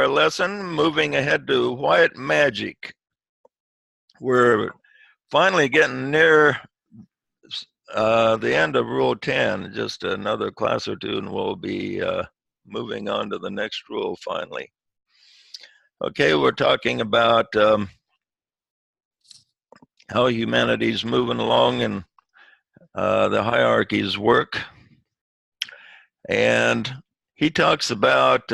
our lesson, moving ahead to white magic. We're finally getting near the end of Rule 10. Just another class or two, and we'll be moving on to the next rule finally. Okay, we're talking about how humanity's moving along and the hierarchies work. And he talks about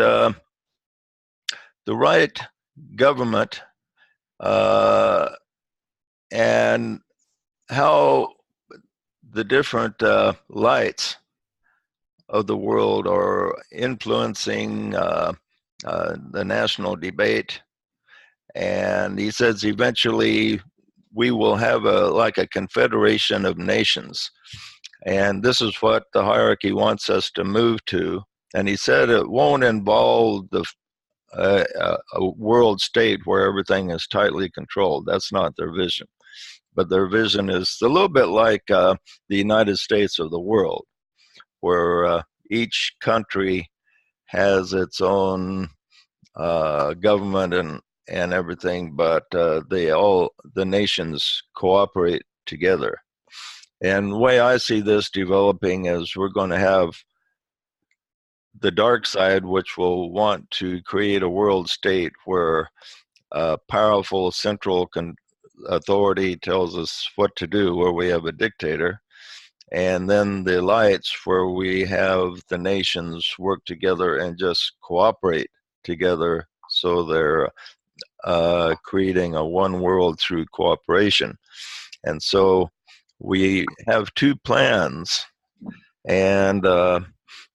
the right government and how the different lights of the world are influencing the national debate. And he says eventually we will have like a confederation of nations. And this is what the hierarchy wants us to move to. And he said it won't involve a world state where everything is tightly controlled. That's not their vision. But their vision is a little bit like the United States of the world, where each country has its own government and everything, but the nations cooperate together. And the way I see this developing is we're going to have the dark side, which will want to create a world state where a powerful central authority tells us what to do, where we have a dictator. And then the lights, where we have the nations work together and just cooperate together, so they're creating a one world through cooperation. And so we have two plans, and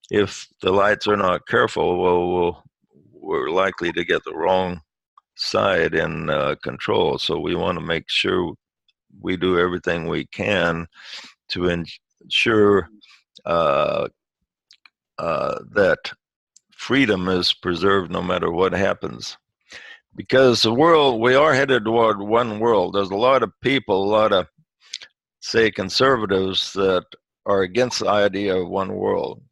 if the lights are not careful, well, we're likely to get the wrong side in control. So we want to make sure we do everything we can to ensure that freedom is preserved no matter what happens. Because the world, we are headed toward one world. There's a lot of people, a lot of, say, conservatives that are against the idea of one world.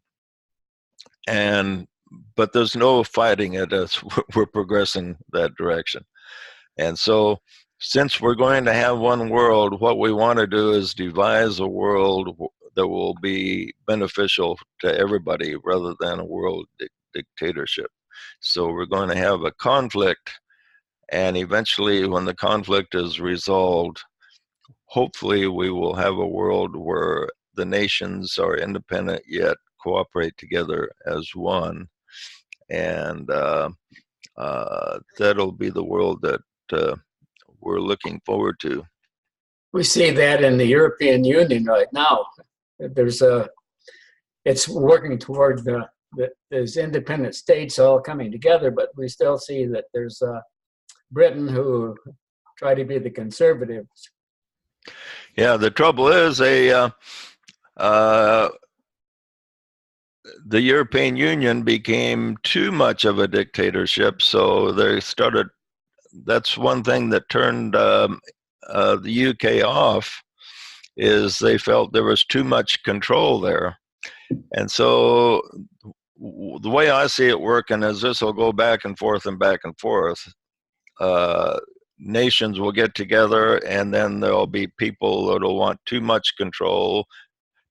But there's no fighting it as we're progressing that direction. And so since we're going to have one world, what we want to do is devise a world that will be beneficial to everybody rather than a world dictatorship. So we're going to have a conflict, and eventually when the conflict is resolved, hopefully we will have a world where the nations are independent yet cooperate together as one. And that'll be the world that we're looking forward to. We see that in the European Union right now. It's working toward there's independent states all coming together, but we still see that there's Britain who try to be the conservatives. Yeah, the trouble is the European Union became too much of a dictatorship, so they started. That's one thing that turned the UK off, is they felt there was too much control there. And so the way I see it working is this will go back and forth and back and forth. Nations will get together, and then there'll be people that will want too much control,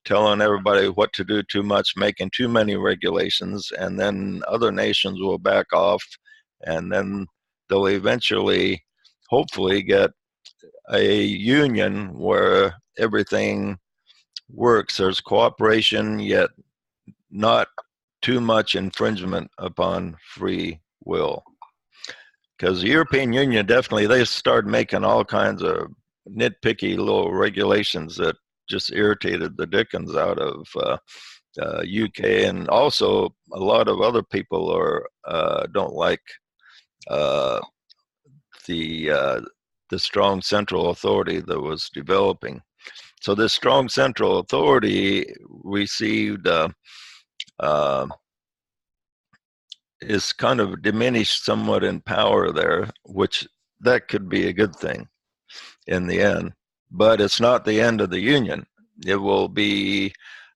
telling everybody what to do too much, making too many regulations, and then other nations will back off, and then they'll eventually, hopefully, get a union where everything works. There's cooperation, yet not too much infringement upon free will. Because the European Union definitely, they started making all kinds of nitpicky little regulations that just irritated the dickens out of UK, and also a lot of other people don't like the strong central authority that was developing. So this strong central authority received is kind of diminished somewhat in power there, which that could be a good thing in the end. But it's not the end of the union. It will be,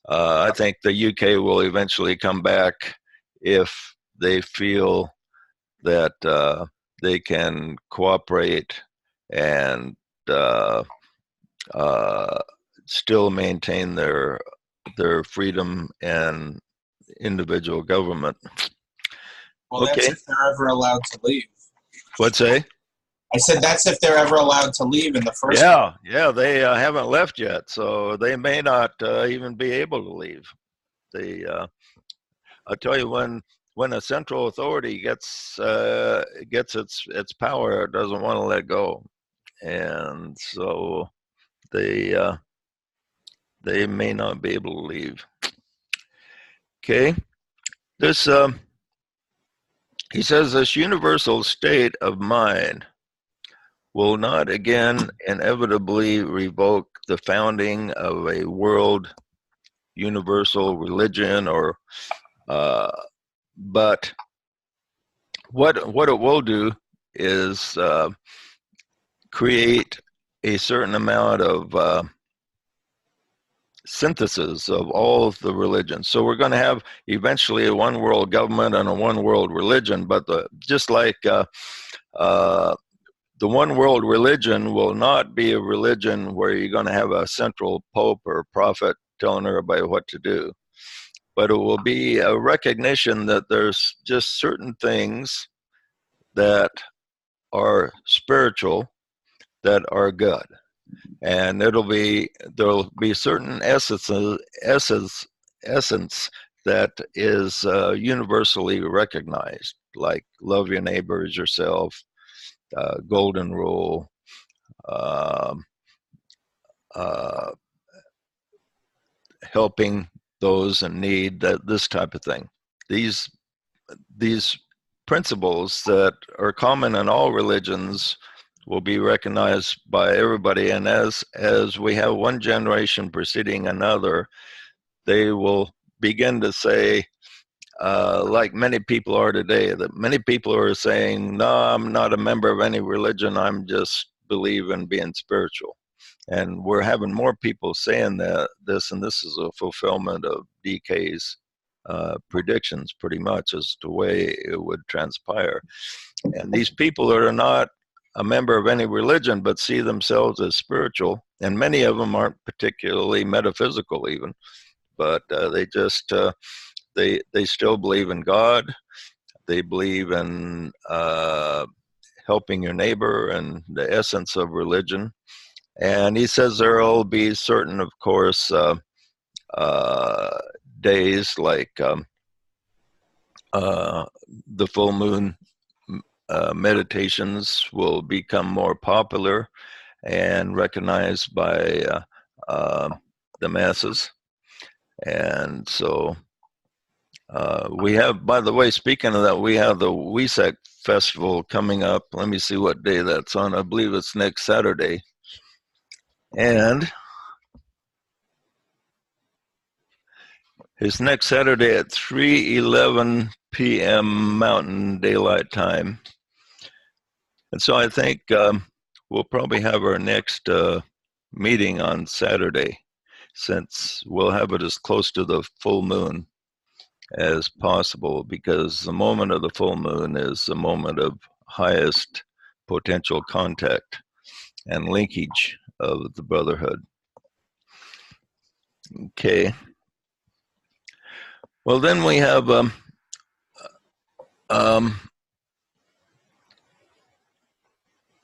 I think the UK will eventually come back if they feel that they can cooperate and uh, uh, still maintain their freedom and individual government. Well, that's if they're ever allowed to leave. What's say? I said that's if they're ever allowed to leave in the first place. Yeah, they haven't left yet, so they may not even be able to leave. They, I'll tell you, when a central authority gets its power, it doesn't want to let go, and so they may not be able to leave. Okay, this he says this universal state of mind will not again inevitably revoke the founding of a world universal religion, or but what it will do is create a certain amount of synthesis of all of the religions. So we're going to have eventually a one world government and a one world religion, but just like the one world religion will not be a religion where you're going to have a central pope or prophet telling everybody what to do, but it will be a recognition that there's just certain things that are spiritual that are good, and there'll be certain essence that is universally recognized, like love your neighbor as yourself, golden rule, helping those in need, this type of thing. These principles that are common in all religions will be recognized by everybody, and as we have one generation preceding another, they will begin to say, like many people are today, that many people are saying, no, I'm not a member of any religion, I'm just believe in being spiritual. And we're having more people saying this, and this is a fulfillment of DK's predictions pretty much as to the way it would transpire. And these people that are not a member of any religion but see themselves as spiritual, and many of them aren't particularly metaphysical even, but they just they still believe in God. They believe in helping your neighbor and the essence of religion. And he says there will be certain, of course, days like the full moon meditations will become more popular and recognized by the masses. And so we have, by the way, speaking of that, we have the WESEC festival coming up. Let me see what day that's on. I believe it's next Saturday. And it's next Saturday at 3:11 p.m. Mountain Daylight Time. And so I think we'll probably have our next meeting on Saturday, since we'll have it as close to the full moon as possible, because the moment of the full moon is the moment of highest potential contact and linkage of the brotherhood. Okay. Well, then we have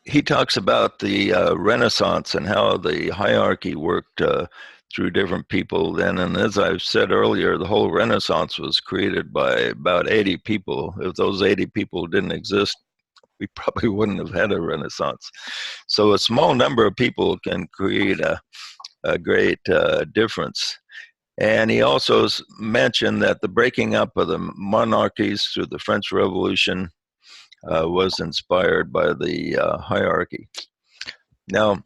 he talks about the Renaissance and how the hierarchy worked through different people then. And as I've said earlier, the whole Renaissance was created by about 80 people. If those 80 people didn't exist, we probably wouldn't have had a Renaissance. So a small number of people can create a great difference. And he also mentioned that the breaking up of the monarchies through the French Revolution was inspired by the hierarchy. Now,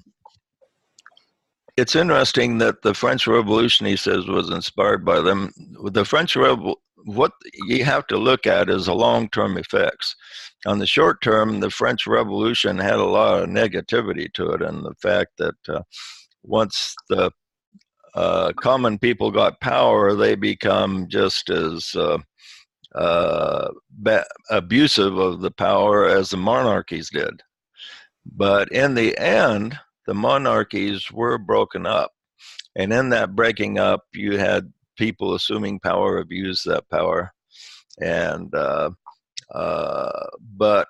it's interesting that the French Revolution, he says, was inspired by them. The French Revolution, what you have to look at is the long-term effects. On the short term, the French Revolution had a lot of negativity to it, and the fact that once the common people got power, they become just as abusive of the power as the monarchies did. But in the end, the monarchies were broken up. And in that breaking up, you had people assuming power, abuse that power. And but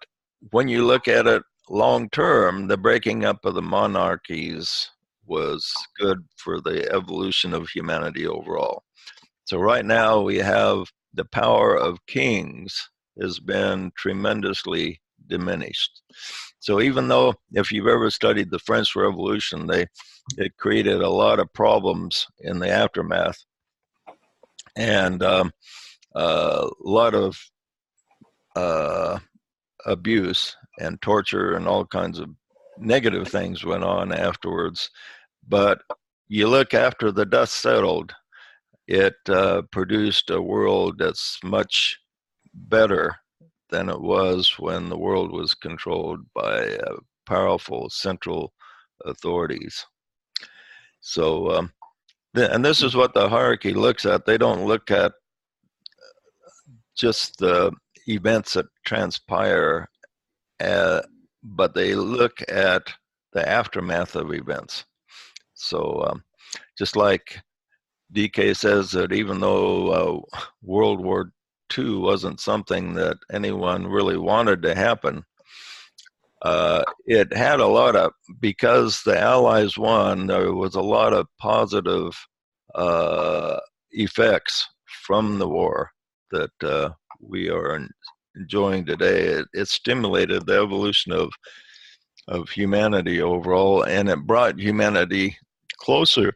when you look at it long term, the breaking up of the monarchies was good for the evolution of humanity overall. So right now we have the power of kings has been tremendously diminished. So even though, if you've ever studied the French Revolution, it created a lot of problems in the aftermath, and a lot of abuse and torture and all kinds of negative things went on afterwards. But you look after the dust settled, it produced a world that's much better than it was when the world was controlled by powerful central authorities. So, and this is what the hierarchy looks at. They don't look at just the events that transpire, but they look at the aftermath of events. So just like DK says that even though World War II wasn't something that anyone really wanted to happen, it had a lot of, because the Allies won, there was a lot of positive effects from the war that we are enjoying today. It stimulated the evolution of humanity overall, and it brought humanity closer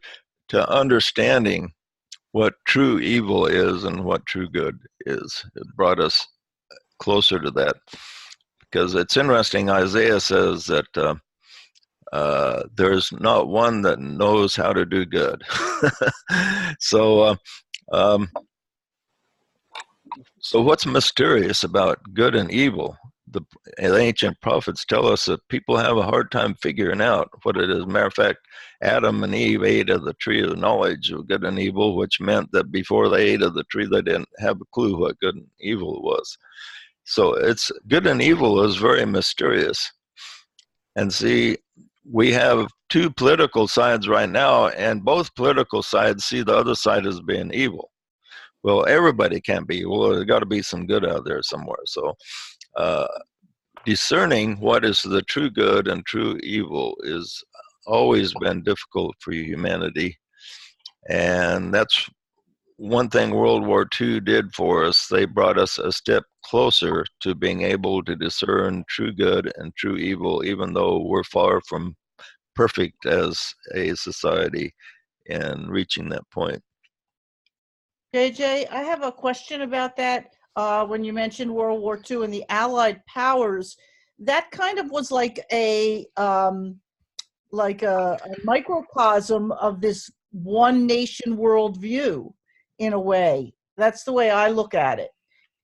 to understanding what true evil is and what true good is. It brought us closer to that. Because it's interesting, Isaiah says that there's not one that knows how to do good. So what's mysterious about good and evil? The ancient prophets tell us that people have a hard time figuring out what it is. Matter of fact, Adam and Eve ate of the tree of the knowledge of good and evil, which meant that before they ate of the tree, they didn't have a clue what good and evil was. So it's good and evil is very mysterious. And see, we have two political sides right now, and both political sides see the other side as being evil. Well, everybody can't be evil. There's got to be some good out there somewhere. So discerning what is the true good and true evil is always been difficult for humanity. And that's one thing World War II did for us. They brought us a step closer to being able to discern true good and true evil, even though we're far from perfect as a society in reaching that point. JJ, I have a question about that. When you mentioned World War II and the Allied powers, that kind of was like a microcosm of this one nation worldview, in a way. That's the way I look at it.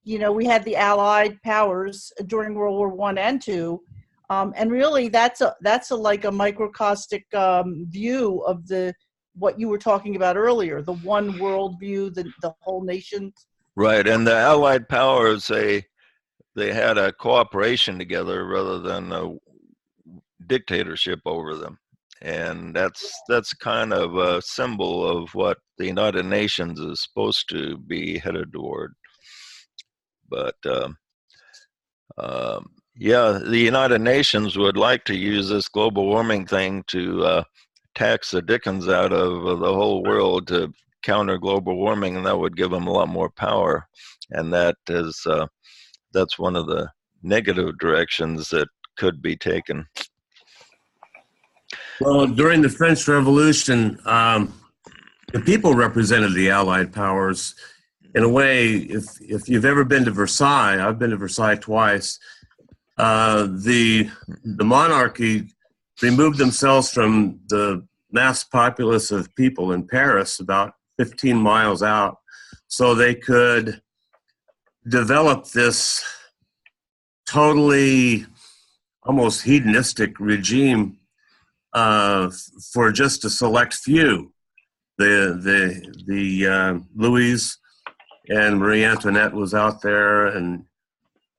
You know, we had the Allied powers during World War I and II, and really that's like a microcosmic view of what you were talking about earlier, the one world view, the whole nation. Right, and the Allied powers, they had a cooperation together rather than a dictatorship over them. And that's kind of a symbol of what the United Nations is supposed to be headed toward. But yeah, the United Nations would like to use this global warming thing to tax the dickens out of the whole world to counter global warming, and that would give them a lot more power. And that's one of the negative directions that could be taken. Well, during the French Revolution, the people represented the Allied powers. In a way, if you've ever been to Versailles, I've been to Versailles twice, the monarchy removed themselves from the mass populace of people in Paris about 15 miles out, so they could develop this totally almost hedonistic regime for just a select few, the Louis and Marie Antoinette was out there, and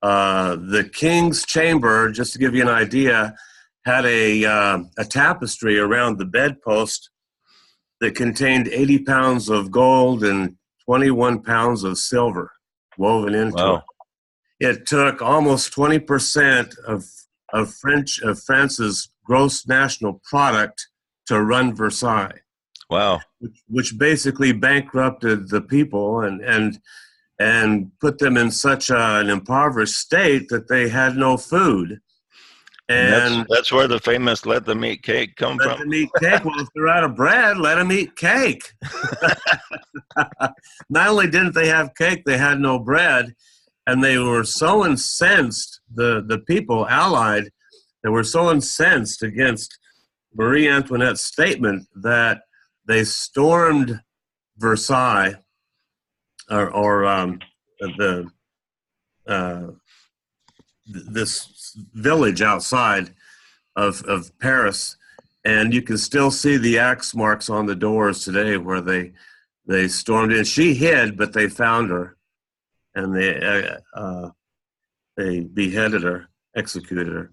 the king's chamber, just to give you an idea, had a tapestry around the bedpost that contained 80 pounds of gold and 21 pounds of silver woven into it. It took almost 20% of France's gross national product to run Versailles. Wow. Which basically bankrupted the people and put them in such an impoverished state that they had no food. And that's where the famous "let them eat cake" come from. Let them eat cake. Well, if they're out of bread, let them eat cake. Not only didn't they have cake, they had no bread. And they were so incensed, the people allied, they were so incensed against Marie Antoinette's statement that they stormed Versailles, this village outside of Paris, and you can still see the axe marks on the doors today where they stormed in. She hid, but they found her, and they beheaded her, executed her.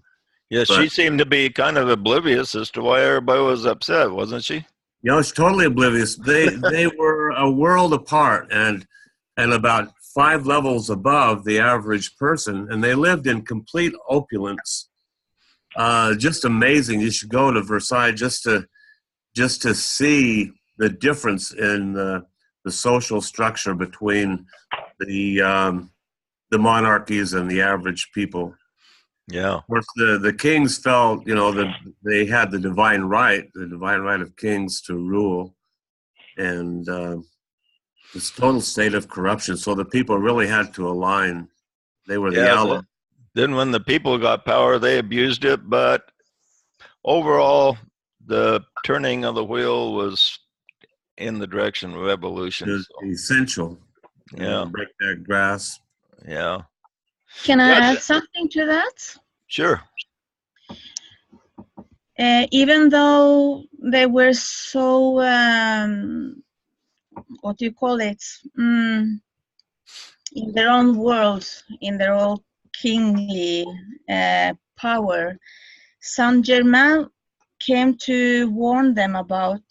Yeah, But she seemed to be kind of oblivious as to why everybody was upset, wasn't she? you know, she's totally oblivious. They were a world apart and about 5 levels above the average person, and they lived in complete opulence. Just amazing. You should go to Versailles just to see the difference in the social structure between the monarchies and the average people. Yeah. Of course, the kings felt, that they had the divine right of kings to rule, and this total state of corruption. So the people really had to align. They were the allies. Then when the people got power, they abused it. But overall, the turning of the wheel was in the direction of evolution. It was essential. Yeah. Break that grass. Yeah. Can I add something to that? Sure. Even though they were so, what do you call it? In their own world, in their own kingly power, Saint-Germain came to warn them about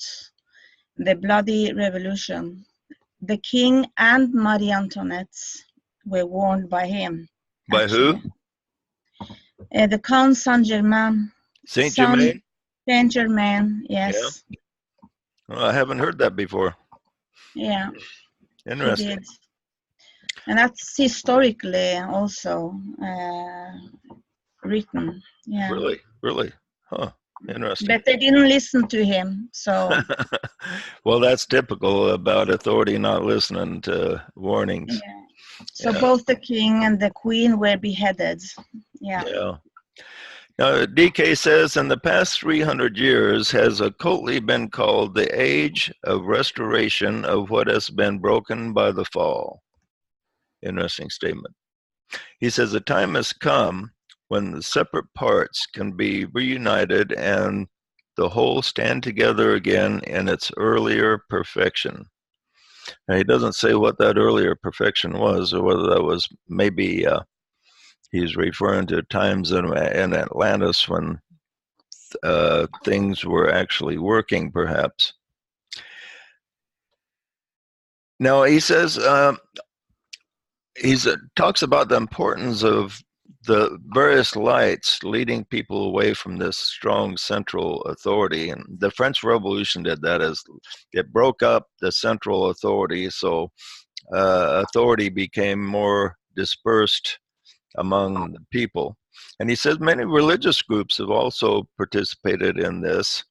the bloody revolution. The king and Marie Antoinette were warned by him. By actually. who? The Count Saint-Germain. Saint-Germain? Saint-Germain, yes. Yeah. Well, I haven't heard that before. Yeah. Interesting. He did. And that's historically also written. Yeah. Really? Huh. Interesting. But they didn't listen to him, so. Well, that's typical about authority not listening to warnings. Yeah. So both the king and the queen were beheaded. Yeah. Now, DK says, in the past 300 years has occultly been called the age of restoration of what has been broken by the fall. Interesting statement. He says, the time has come when the separate parts can be reunited and the whole stand together again in its earlier perfection. Now, he doesn't say what that earlier perfection was, or whether that was maybe he's referring to times in Atlantis when things were actually working, perhaps. Now, he says, he talks about the importance of the various lights leading people away from this strong central authority. And the French Revolution did that, as it broke up the central authority, so authority became more dispersed among the people. And he says many religious groups have also participated in this.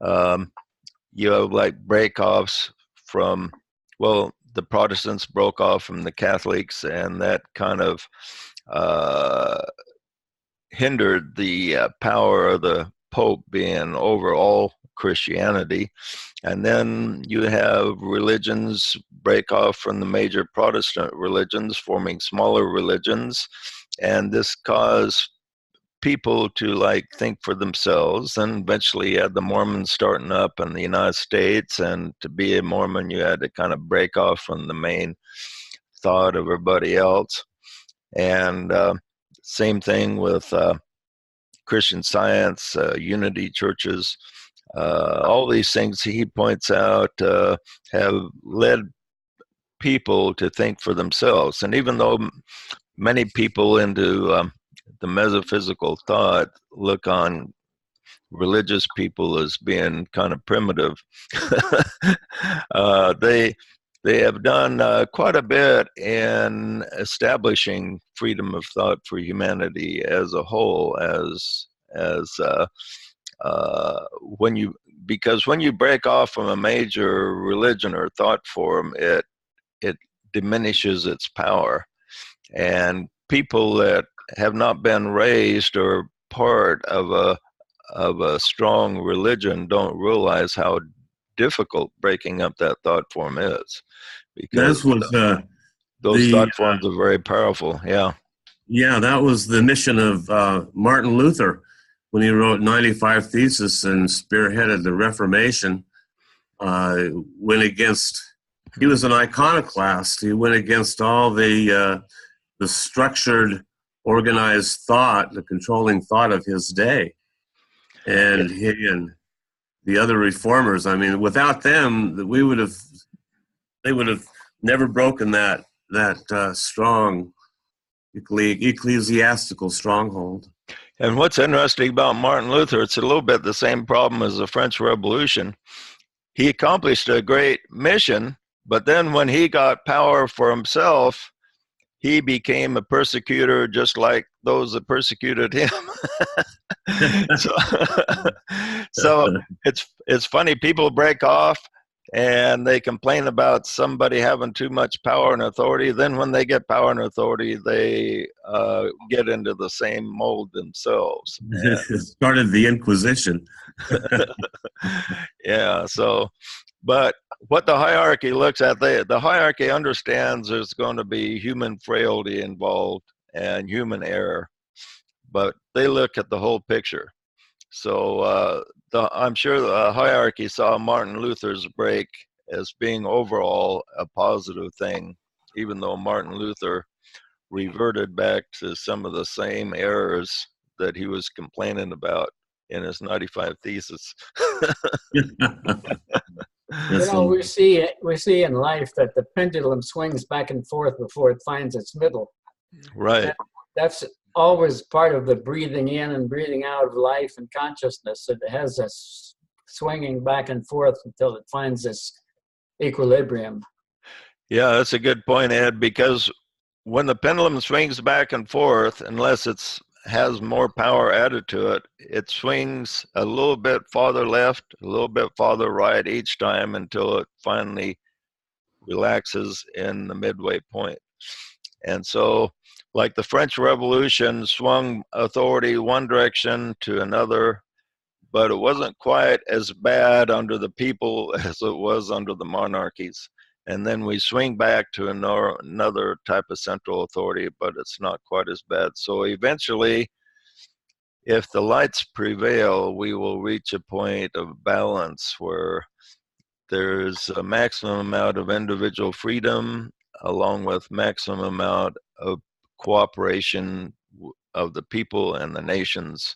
You have like break-offs from, well, the Protestants broke off from the Catholics, and that kind of hindered the power of the Pope being over all Christianity. And then you have religions break off from the major Protestant religions, forming smaller religions, and this caused people to like think for themselves. And eventually you had the Mormons starting up in the United States, and to be a Mormon you had to kind of break off from the main thought of everybody else. And same thing with Christian Science, unity churches. All these things he points out have led people to think for themselves. And even though many people into the metaphysical thought look on religious people as being kind of primitive, they have done quite a bit in establishing freedom of thought for humanity as a whole, because when you break off from a major religion or thought form, it diminishes its power. And people that have not been raised or part of a strong religion don't realize how difficult breaking up that thought form is, because This was those thought forms are very powerful. Yeah, that was the mission of Martin Luther when he wrote 95 Theses and spearheaded the Reformation. Went against, he was an iconoclast. He went against all the structured, organized thought, the controlling thought of his day. And he and the other reformers, I mean, without them, they would have never broken that strong ecclesiastical stronghold. And what's interesting about Martin Luther, it's a little bit the same problem as the French Revolution. He accomplished a great mission, but then when he got power for himself, he became a persecutor just like those that persecuted him. so it's funny, people break off and they complain about somebody having too much power and authority. Then when they get power and authority, they get into the same mold themselves. It started the Inquisition. Yeah, so, but what the hierarchy looks at, the hierarchy understands there's going to be human frailty involved and human error, but they look at the whole picture. So I'm sure the hierarchy saw Martin Luther's break as being overall a positive thing, even though Martin Luther reverted back to some of the same errors that he was complaining about in his 95 Theses. You know, we see in life that the pendulum swings back and forth before it finds its middle. Right. That's always part of the breathing in and breathing out of life and consciousness. It has this swinging back and forth until it finds this equilibrium. Yeah, that's a good point, Ed, because when the pendulum swings back and forth, unless it's has more power added to it, it swings a little bit farther left, a little bit farther right each time until it finally relaxes in the midway point. And so, like the French Revolution swung authority one direction to another, but it wasn't quite as bad under the people as it was under the monarchies. And then we swing back to another type of central authority, but it's not quite as bad. So eventually, if the lights prevail, we will reach a point of balance where there's a maximum amount of individual freedom along with maximum amount of cooperation of the people and the nations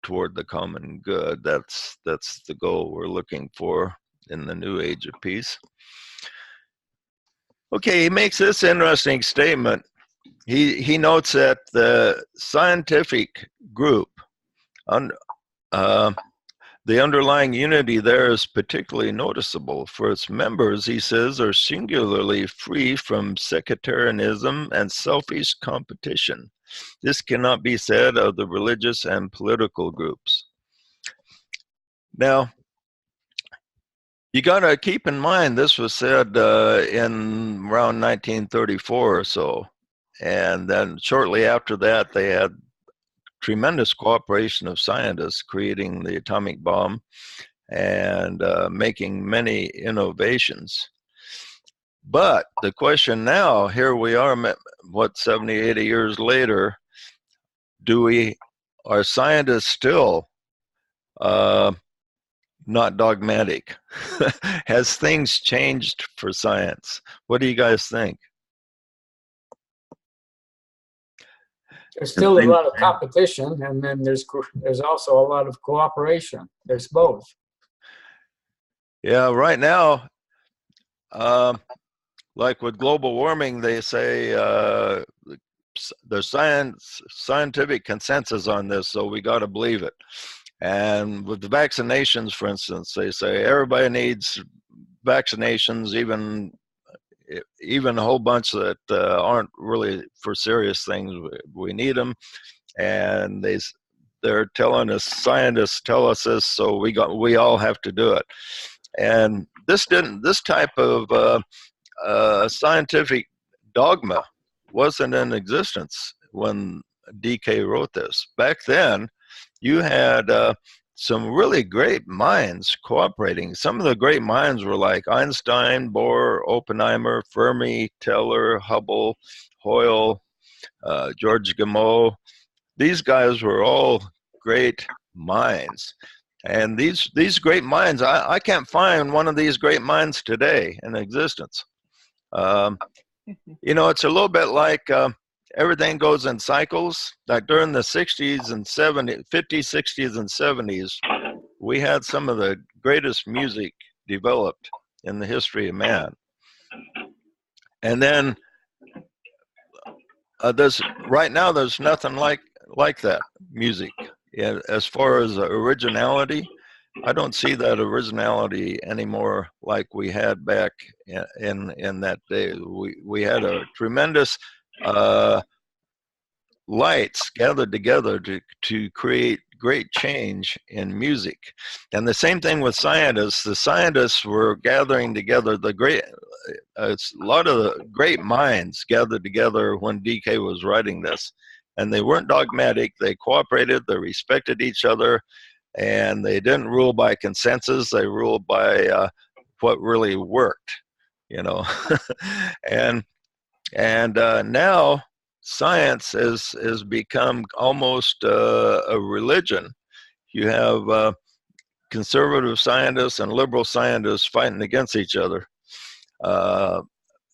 toward the common good. That's the goal we're looking for in the new age of peace. Okay, he makes this interesting statement. He notes that the scientific group, the underlying unity there is particularly noticeable, for its members, he says, are singularly free from sectarianism and selfish competition. This cannot be said of the religious and political groups. Now, you got to keep in mind this was said in around 1934 or so. And then shortly after that, they had tremendous cooperation of scientists creating the atomic bomb and making many innovations. But the question now, here we are, 70, 80 years later, are scientists still not dogmatic. Has things changed for science? What do you guys think? There's still a lot of competition, and then there's also a lot of cooperation. There's both. Yeah, right now, like with global warming, they say there's scientific consensus on this, so we got to believe it. And with the vaccinations, for instance, they say everybody needs vaccinations, even a whole bunch that aren't really for serious things. We need them, and they're telling us, scientists tell us this, so we all have to do it. And this type of scientific dogma wasn't in existence when DK wrote this. Back then, you had some really great minds cooperating. Some of the great minds were like Einstein, Bohr, Oppenheimer, Fermi, Teller, Hubble, Hoyle, George Gamow. These guys were all great minds. And these great minds, I can't find one of these great minds today in existence. You know, it's a little bit like everything goes in cycles. Like during the 60s and 70s, 50s, 60s, and 70s, we had some of the greatest music developed in the history of man. And then right now, there's nothing like that music. Yeah, as far as originality, I don't see that originality anymore like we had back in that day. We had a tremendous lights gathered together to create great change in music. And the same thing with scientists. The scientists were gathering together, a lot of the great minds gathered together when DK was writing this. And they weren't dogmatic, they cooperated, they respected each other, and they didn't rule by consensus, they ruled by what really worked, you know. and now science has become almost a religion. You have conservative scientists and liberal scientists fighting against each other.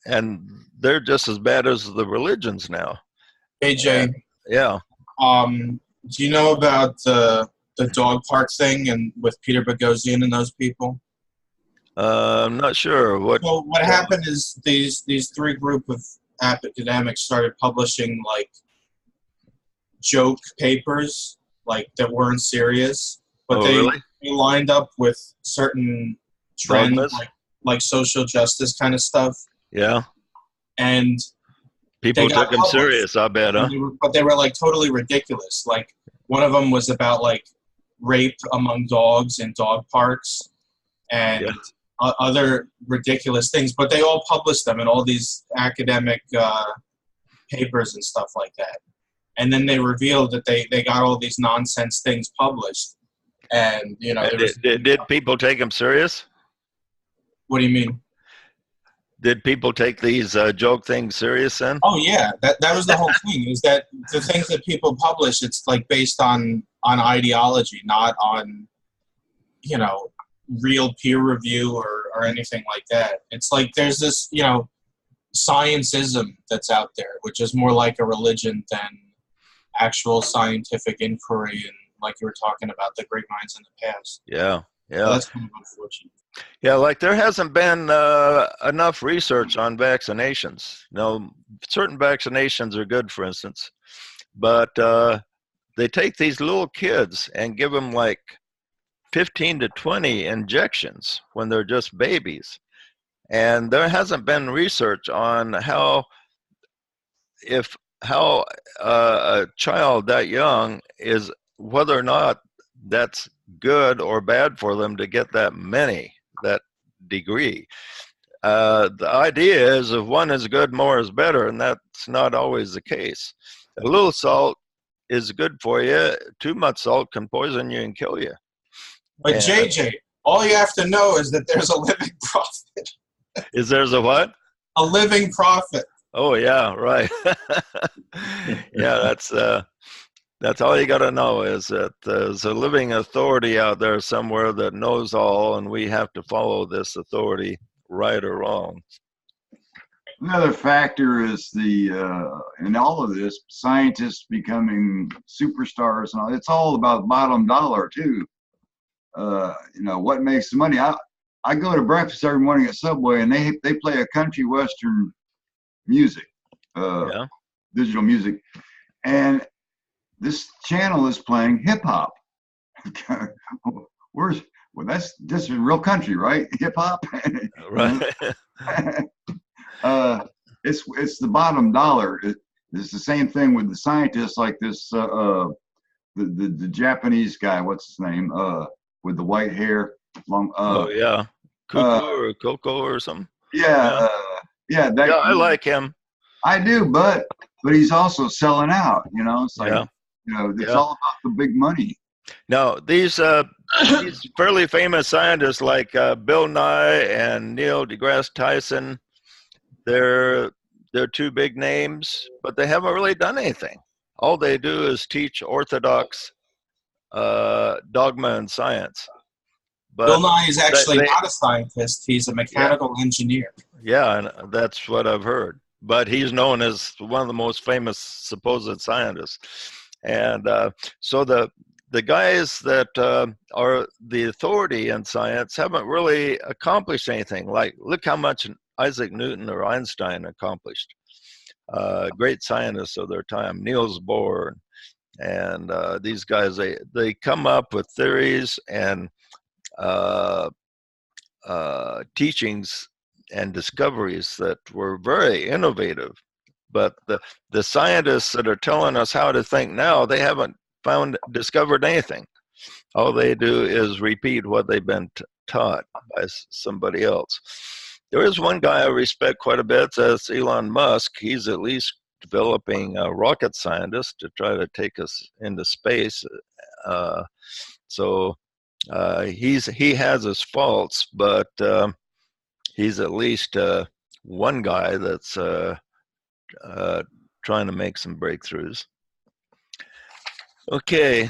And they're just as bad as the religions now. AJ, yeah. Do you know about the dog park thing and with Peter Boghossian and those people? I'm not sure. So what happened is these three group of academics started publishing like joke papers, like that weren't serious, but they lined up with certain trends, like social justice kind of stuff. Yeah. And people took them serious, I bet, huh? But they were like totally ridiculous. Like one of them was about like rape among dogs in dog parks and other ridiculous things. But they all published them in all these academic papers and stuff like that. And then they revealed that they got all these nonsense things published. And, you know, did people take them serious? What do you mean? Did people take these joke things serious then? Oh yeah, that was the whole thing. Is that the things that people publish? It's like based on ideology, not on, you know, real peer review or anything like that. It's like there's this, you know, sciencism that's out there, which is more like a religion than actual scientific inquiry and like you were talking about the great minds in the past. Yeah, yeah. So that's kind of unfortunate. Yeah, like there hasn't been enough research on vaccinations. Now, certain vaccinations are good, for instance, but they take these little kids and give them like 15 to 20 injections when they're just babies. And there hasn't been research on how a child that young is, whether or not that's good or bad for them to get that degree. The idea is if one is good, more is better, and that's not always the case. A little salt is good for you. Too much salt can poison you and kill you. But JJ, all you have to know is that there's a living prophet. Is there's a what? A living prophet. Oh yeah, right. Yeah, that's That's all you got to know, is that there's a living authority out there somewhere that knows all, and we have to follow this authority, right or wrong. Another factor is in all of this, scientists becoming superstars and all. It's all about bottom dollar too. What makes the money? I go to breakfast every morning at Subway, and they play a country western music, digital music, and this channel is playing hip hop. That's just real country, right? Hip hop, Right. It's the bottom dollar. It's the same thing with the scientists, like this the Japanese guy. What's his name? With the white hair, long. Oh yeah, Coco or something. Yeah, yeah. I like him. I do, but he's also selling out. It's like it's all about the big money. Now these fairly famous scientists like Bill Nye and Neil deGrasse Tyson, they're two big names, but they haven't really done anything. All they do is teach orthodox dogma and science. But Bill Nye is actually not a scientist. He's a mechanical engineer. Yeah, and that's what I've heard. But he's known as one of the most famous supposed scientists. And so the guys that are the authority in science haven't really accomplished anything. Like, look how much Isaac Newton or Einstein accomplished. Great scientists of their time, Niels Bohr, and these guys, they come up with theories and teachings and discoveries that were very innovative. But the scientists that are telling us how to think now, they haven't discovered anything. All they do is repeat what they've been taught by somebody else. There is one guy I respect quite a bit, that's Elon Musk. He's at least developing rocket scientists to try to take us into space. He has his faults, but he's at least one guy that's trying to make some breakthroughs. Okay.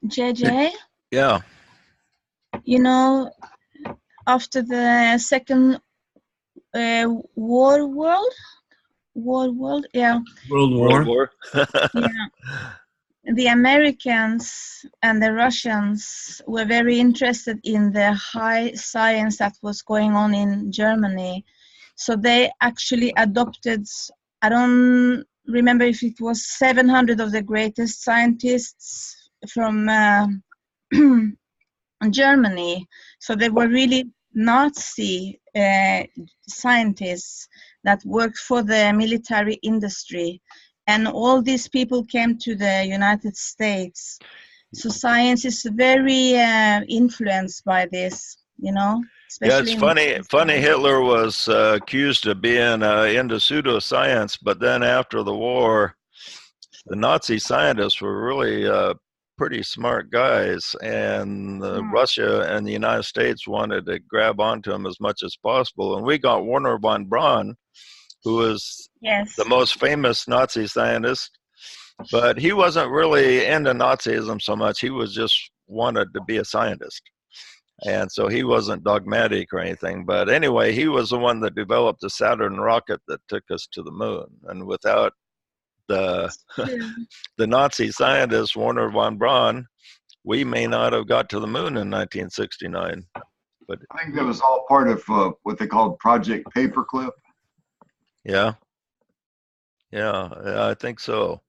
JJ? Yeah. After the Second World War? Yeah. World War. Yeah. The Americans and the Russians were very interested in the high science that was going on in Germany. So they actually adopted, I don't remember if it was 700 of the greatest scientists from Germany. So they were really Nazi scientists that worked for the military industry. And all these people came to the United States. So science is very influenced by this, Yeah, it's funny. Hitler was accused of being into pseudoscience, but then after the war, the Nazi scientists were really pretty smart guys, and Russia and the United States wanted to grab onto them as much as possible. And we got Werner von Braun, who was the most famous Nazi scientist, but he wasn't really into Nazism so much. He was just wanted to be a scientist. And so he wasn't dogmatic or anything. But anyway, he was the one that developed the Saturn rocket that took us to the moon. And without the Nazi scientist, Werner von Braun, we may not have got to the moon in 1969. But I think that was all part of what they called Project Paperclip. Yeah, I think so.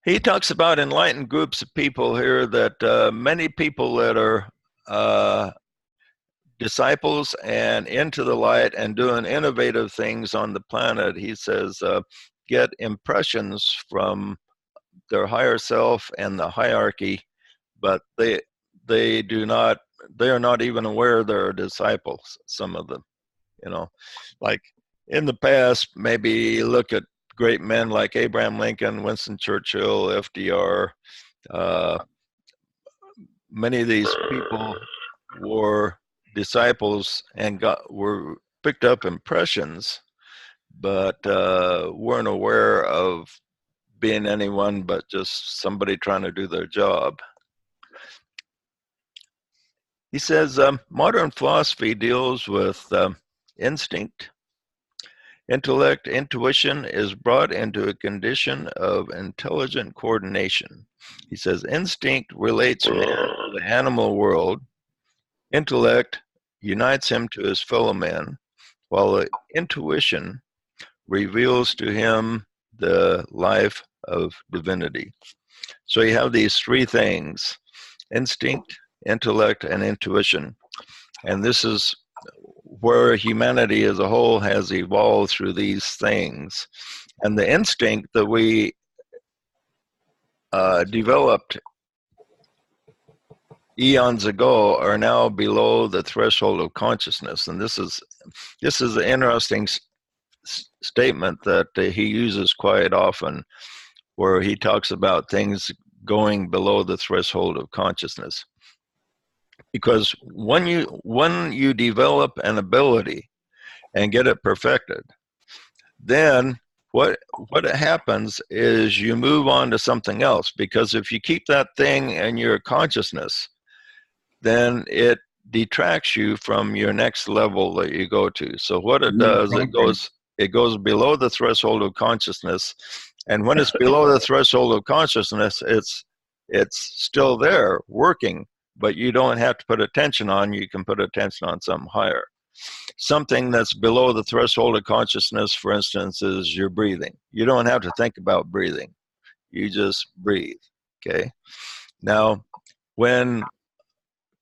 He talks about enlightened groups of people here, that many people that are disciples and into the light and doing innovative things on the planet, he says, get impressions from their higher self and the hierarchy, but they are not even aware they're disciples, some of them. Like in the past, maybe look at great men like Abraham Lincoln, Winston Churchill, FDR. Many of these people were disciples and picked up impressions, but weren't aware of being anyone but just somebody trying to do their job. He says modern philosophy deals with instinct. Intellect, intuition is brought into a condition of intelligent coordination. He says instinct relates man to the animal world. Intellect unites him to his fellow men, while the intuition reveals to him the life of divinity. So you have these three things: instinct, intellect, and intuition. And this is where humanity as a whole has evolved through these things. And the instinct that we developed eons ago are now below the threshold of consciousness. And this is an interesting statement that he uses quite often, where he talks about things going below the threshold of consciousness. Because when you develop an ability and get it perfected, then what happens is you move on to something else. Because if you keep that thing in your consciousness, then it detracts you from your next level that you go to. So what it does, it goes below the threshold of consciousness, and when it's below the threshold of consciousness, it's still there working, but you don't have to put attention on. You can put attention on something higher. Something that's below the threshold of consciousness, for instance, is your breathing. You don't have to think about breathing. You just breathe, okay? Now, when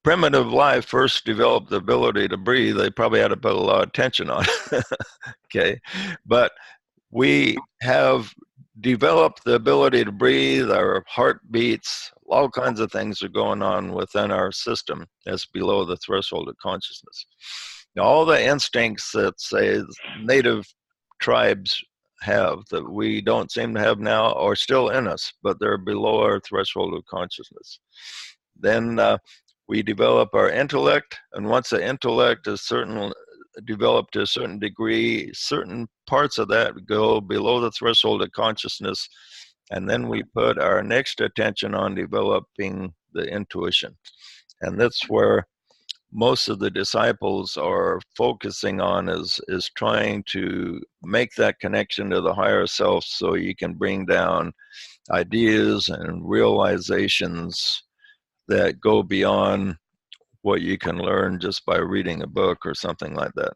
primitive life first developed the ability to breathe, they probably had to put a lot of attention on it, okay? But we have developed the ability to breathe, our heart beats, all kinds of things are going on within our system that's below the threshold of consciousness. Now, all the instincts that, say, native tribes have that we don't seem to have now are still in us, but they're below our threshold of consciousness. Then we develop our intellect, and once the intellect is developed to a certain degree, certain parts of that go below the threshold of consciousness, and then we put our next attention on developing the intuition. And that's where most of the disciples are focusing on, is trying to make that connection to the higher self, so you can bring down ideas and realizations that go beyond what you can learn just by reading a book or something like that.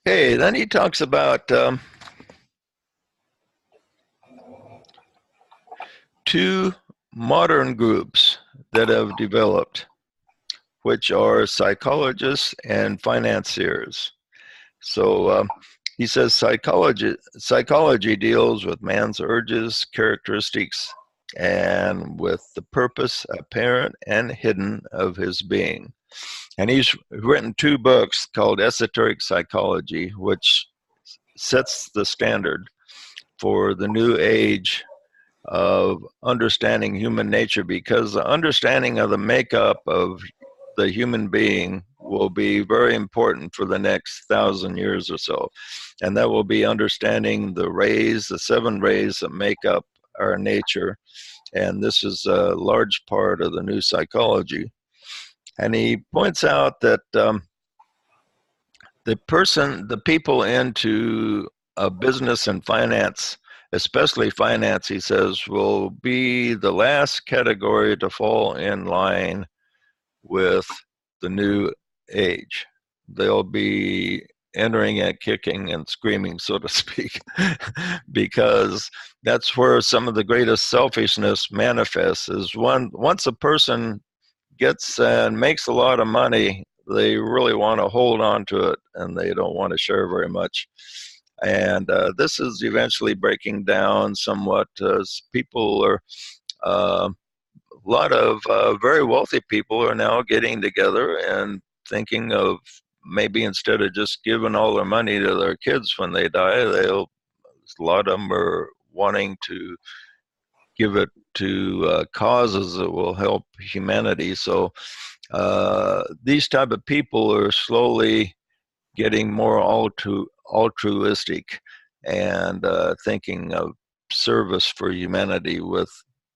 Okay, then he talks about two modern groups that have developed, which are psychologists and financiers. So he says psychology deals with man's urges, characteristics, and with the purpose apparent and hidden of his being. And he's written two books called Esoteric Psychology, which sets the standard for the new age of understanding human nature, because the understanding of the makeup of the human being will be very important for the next 1,000 years or so. And that will be understanding the rays, the 7 rays that make up our nature. And this is a large part of the new psychology. And he points out that the people into business and finance, especially finance, he says, will be the last category to fall in line with the new age. They'll be entering it kicking and screaming, so to speak, because that's where some of the greatest selfishness manifests. Is once a person gets and makes a lot of money, they really want to hold on to it, and they don't want to share very much. And this is eventually breaking down somewhat, as people are, a lot of very wealthy people are now getting together and thinking of, maybe instead of just giving all their money to their kids when they die, a lot of them are wanting to give it to causes that will help humanity. So these type of people are slowly getting more altruistic and thinking of service for humanity with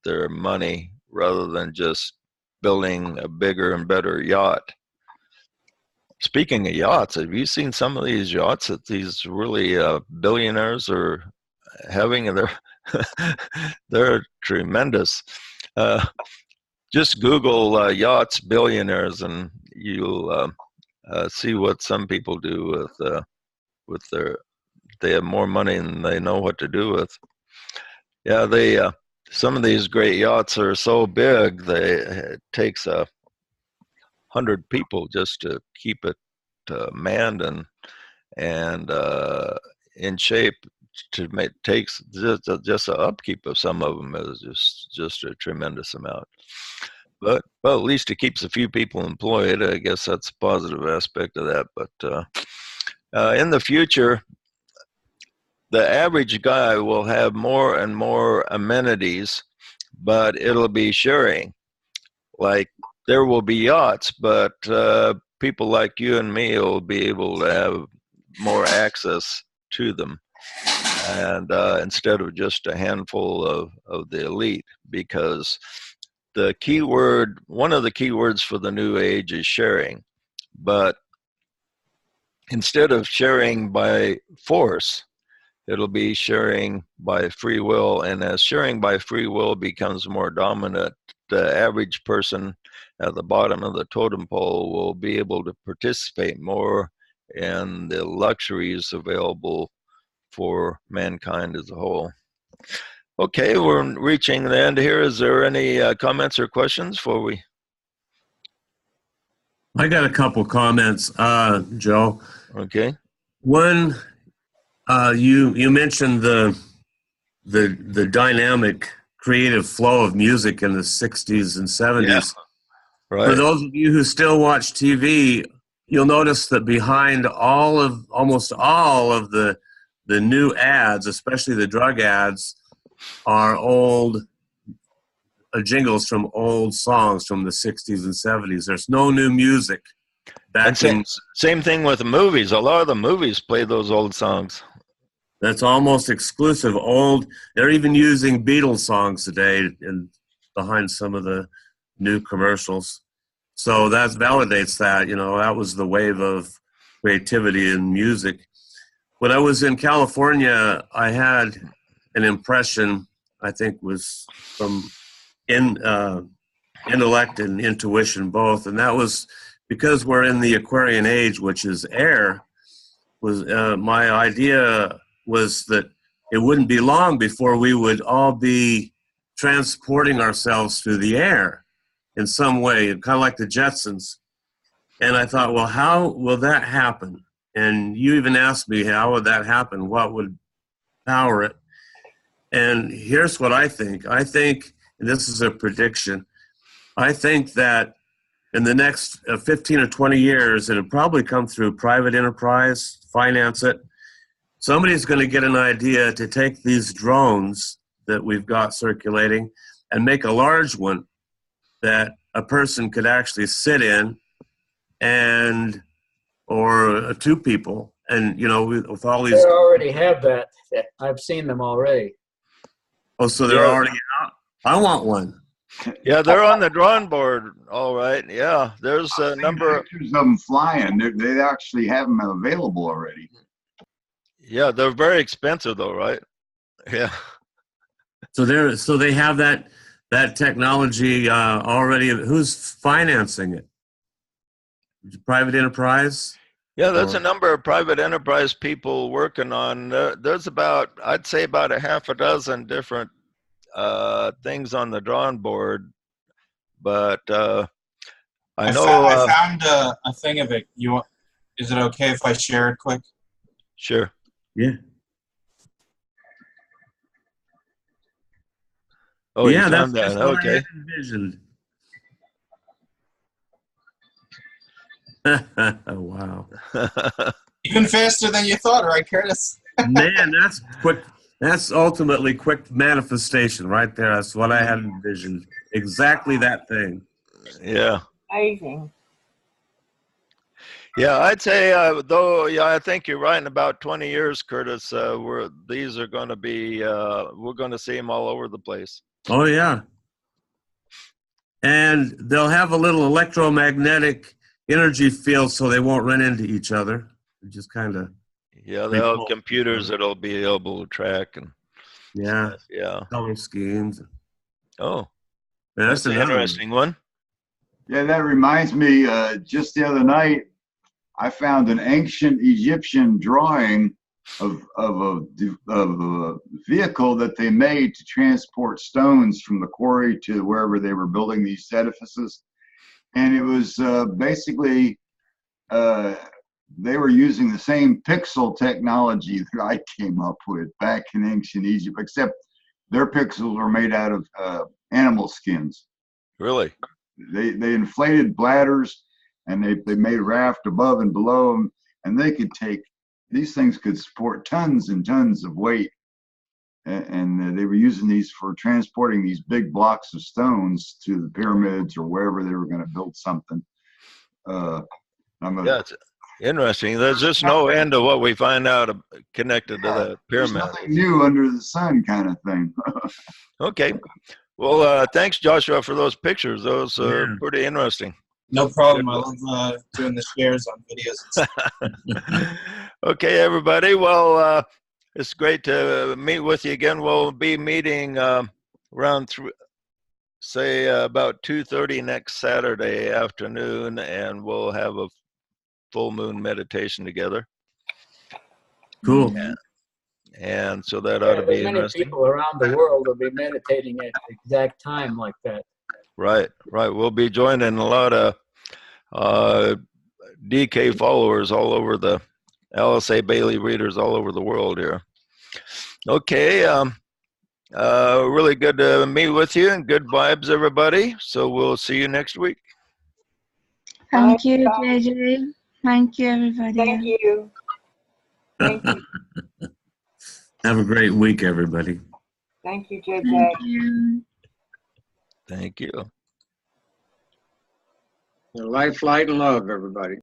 their money rather than just building a bigger and better yacht. Speaking of yachts, have you seen some of these yachts that these really billionaires are having? They're tremendous. Just Google yachts billionaires, and you'll see what some people do with their. They have more money than they know what to do with. Yeah, they some of these great yachts are so big it takes 100 people just to keep it manned and in shape. Takes just the upkeep of some of them is just a tremendous amount. But well, at least it keeps a few people employed. I guess that's a positive aspect of that. But in the future, the average guy will have more and more amenities, but it'll be sharing. Like there will be yachts, but people like you and me will be able to have more access to them, and instead of just a handful of the elite, because one of the key words for the new age is sharing. But instead of sharing by force, it'll be sharing by free will. And as sharing by free will becomes more dominant, the average person at the bottom of the totem pole will be able to participate more in the luxuries available for mankind as a whole. Okay, we're reaching the end here. Is there any comments or questions before we? I got a couple comments, Joe. Okay. One, you mentioned the dynamic creative flow of music in the 60s and 70s. Yeah, right. For those of you who still watch TV, you'll notice that behind almost all of the new ads, especially the drug ads, are old jingles from old songs from the 60s and 70s. There's no new music. Same thing with the movies. A lot of the movies play those old songs. That's almost exclusive old. They're even using Beatles songs today behind some of the new commercials. So that validates that, that was the wave of creativity in music. When I was in California, I had an impression, I think was from intellect and intuition both, and that was because we're in the Aquarian age, which is air. My idea was that it wouldn't be long before we would all be transporting ourselves through the air in some way, kind of like the Jetsons. And I thought, well, how will that happen? And you even asked me, how would that happen? What would power it? And here's what I think. I think, and this is a prediction, I think that in the next 15 or 20 years, it'll probably come through private enterprise, finance it. Somebody's going to get an idea to take these drones that we've got circulating and make a large one that a person could actually sit in, or two people, and with all these. They already have that. I've seen them already. Oh, so they're already out. I want one. Yeah, they're on the drawing board. All right. Yeah, there's a number of them flying. They actually have them available already. Yeah, they're very expensive though, right? Yeah. So they have that technology already. Who's financing it? Private enterprise? Yeah, there's a number of private enterprise people working on. There's I'd say about a half a dozen different things on the drawing board, but I know I found a thing of it. Is it okay if I share it quick? Sure. Yeah. Oh, yeah, you found that's that. what Okay. I had envisioned. Wow. Even faster than you thought, right, Curtis? Man, that's quick. That's ultimately quick manifestation right there. That's what I had envisioned. Exactly that thing. Yeah. Amazing. Yeah, I'd say, though, yeah, I think you're right in about 20 years, Curtis, these are going to be, we're going to see them all over the place. Oh, yeah. And they'll have a little electromagnetic energy field so they won't run into each other. Just kind of. Yeah, they'll have computers that'll be able to track and yeah, stuff. Yeah. color schemes. Oh, That's an interesting one. Yeah, that reminds me, just the other night, I found an ancient Egyptian drawing of a vehicle that they made to transport stones from the quarry to wherever they were building these edifices. And it was basically, they were using the same pixel technology that I came up with back in ancient Egypt, except their pixels were made out of animal skins. Really? They inflated bladders, and they made a raft above and below them, and they could take, these things could support tons and tons of weight, and they were using these for transporting these big blocks of stones to the pyramids or wherever they were going to build something. Yeah, it's interesting. There's just no end to what we find out connected to the pyramid. There's nothing new under the sun, kind of thing. Okay. Well, thanks, Joshua, for those pictures. Those are pretty interesting. No problem. I love doing the shares on videos and stuff. Okay, everybody. Well, it's great to meet with you again. We'll be meeting around say about 2:30 next Saturday afternoon, and we'll have a full moon meditation together. Cool. Yeah. And so that ought to be many interesting. people around the world will be meditating at the exact time like that. Right. We'll be joining a lot of DK followers all over the LSA Bailey readers all over the world here. Okay. Really good to meet with you, and good vibes, everybody. So we'll see you next week. Thank you, JJ. Thank you, everybody. Thank you. Thank you. Have a great week, everybody. Thank you, JJ. Thank you. Thank you. Life, light, and love, everybody.